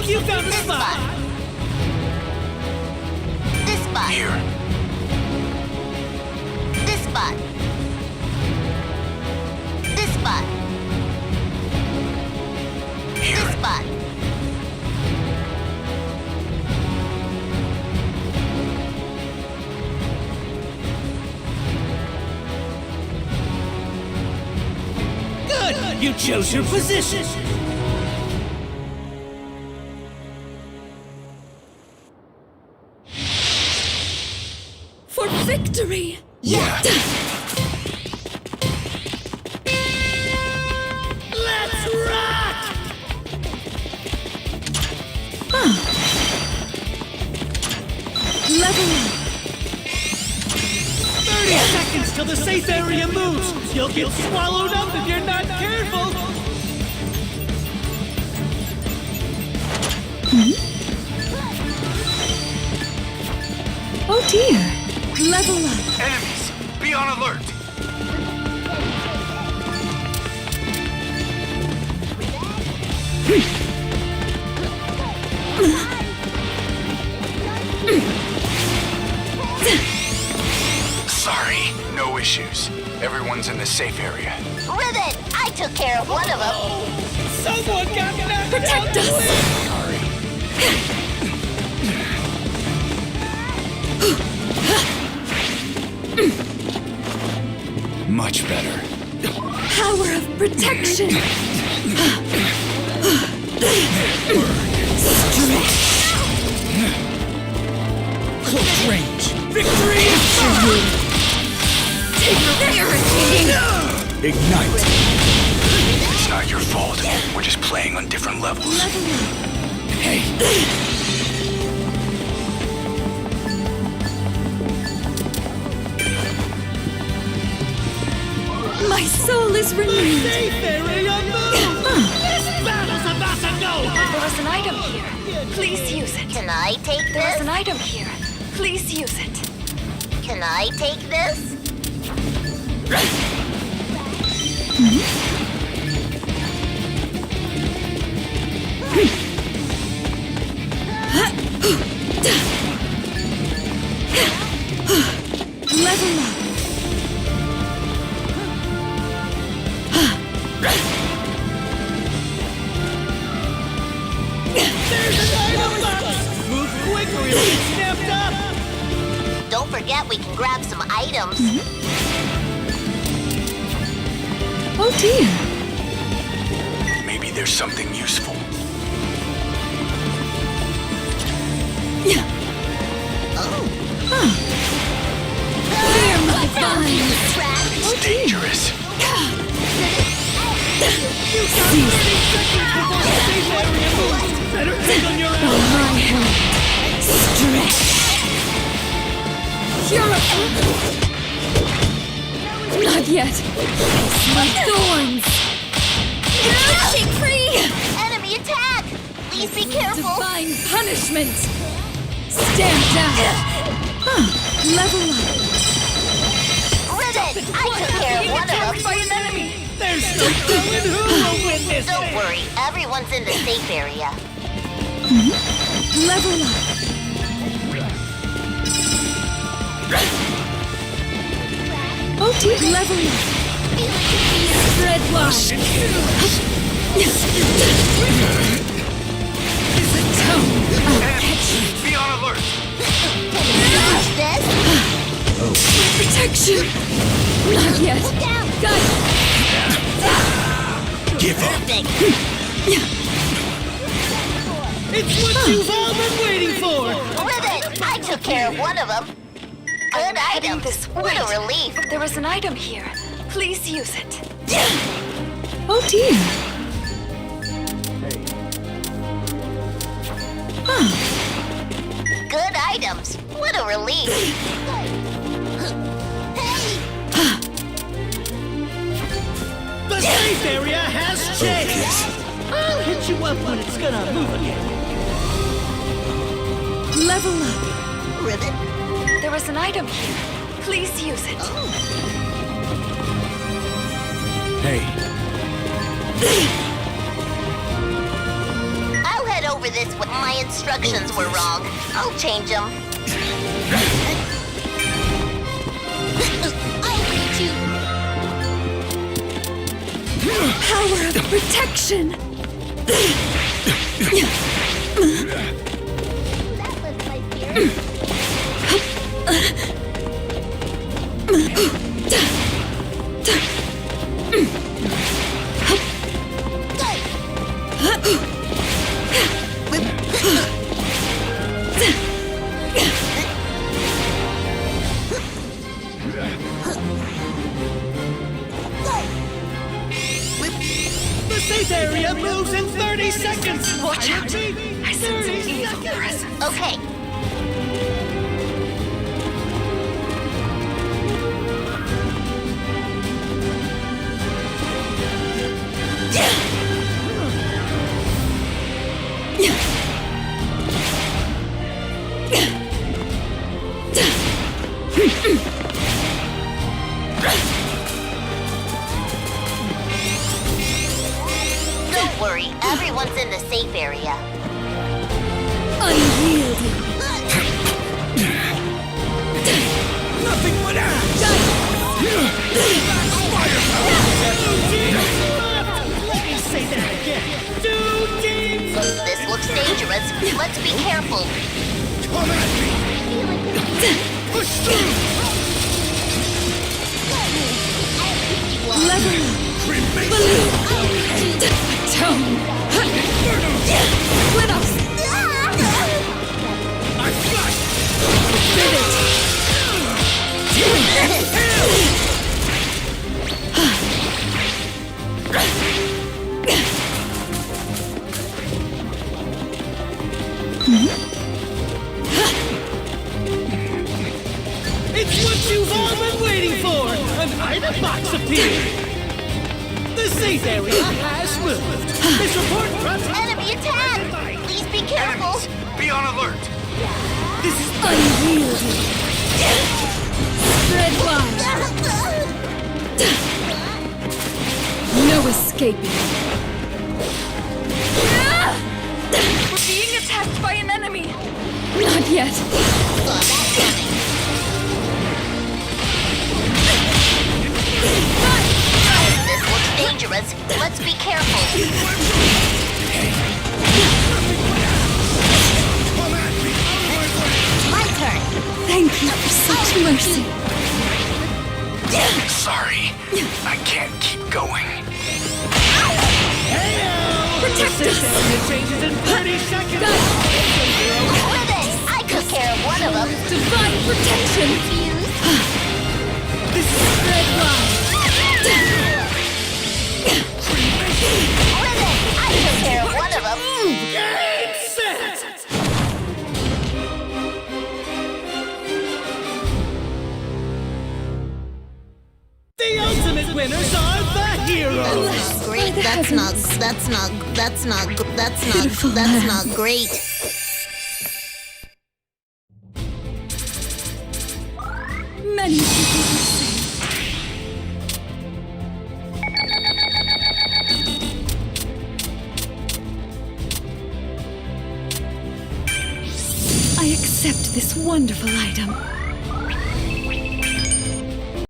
like you found a This spot. spot. This spot. Here. This spot. This spot. Here. This spot. Good. You chose your position. For victory! Yeah. Let's rock! Level up! 30 seconds till the safe area moves. You'll get swallowed up if you're not careful. Oh dear! Level up! Enemies, be on alert. Sorry, no issues. Everyone's in the safe area. Ribbit! I took care of one of them. Someone got knocked Protect out. us! Sorry. Much better. Power of protection! Close range. Victory is mine. Irritating! Ignite. It's not your fault. We're just playing on different levels. Level up! My soul is renewed! Safe area moves. This battle's about to go. There was an item here. Please use it. Can I take There was this? an item here. Please use it. Can I take this? Level up! There's an item box. Move quick or you'll get snapped up. Don't forget we can grab some items. Oh dear! Maybe there's something useful. Clear my vines! It's dangerous. Safe area moves. Better think on your By own. my hand! Stretch! Purify! Not yet! My thorns! Shake free! Enemy attack! Please be careful. Divine punishment! Stand down! Level up! Ribbit! I took care of one of them. by an enemy! There's no telling who will win this Don't thing. worry, everyone's in the safe area. Level up! Oh dear! Level up! Spread wash! Enemies, be on alert. Watch this. Protection! Not yet! Got it! Give up. Perfect. It's what you've all been waiting for. Ribbit! I took care of one of them. Good item. What a relief. There was an item here. Please use it. Oh dear! Good items. What a relief. The safe area has changed. I'll hit you up when it's gonna move again. Level up! Ribbit. There was an item here. Please use it. Hey, I'll head over over this one. My instructions were wrong. I'll change them. I'll beat you. Power of protection! That lifts my fear. The safe area moves in 30 seconds. Watch out. repeat, I sense 30 an evil seconds. presence. Okay. Don't worry, everyone's in the safe area. Unyielding. Nothing but ass! Let me say that again. 2 teams. This looks dangerous. Let's be careful. Come at me! Push through! Level up. Cremation! Balloon. Atone. Split us. I flush! Split it. It's what you've all been waiting for. An item box appeared. The safe area has moved. This report from Enemy attack! Please be careful. Be on alert! this is Unyielding. Spread wide. No escaping. We're being attacked by an enemy. Not yet. Saw that coming. This looks dangerous. Let's be careful. Come at me! My turn. Thank you for such mercy. Sorry, I can't keep going. Protect safe us. area changes in 30 seconds. With it. I took care of one of them. Divine protection. This is Spread wide. With it. I took care of one of them. game set. The ultimate winners are the heroes. Great. The heavens. Beautiful That's land. not great. Many people were saved. I accept this wonderful item.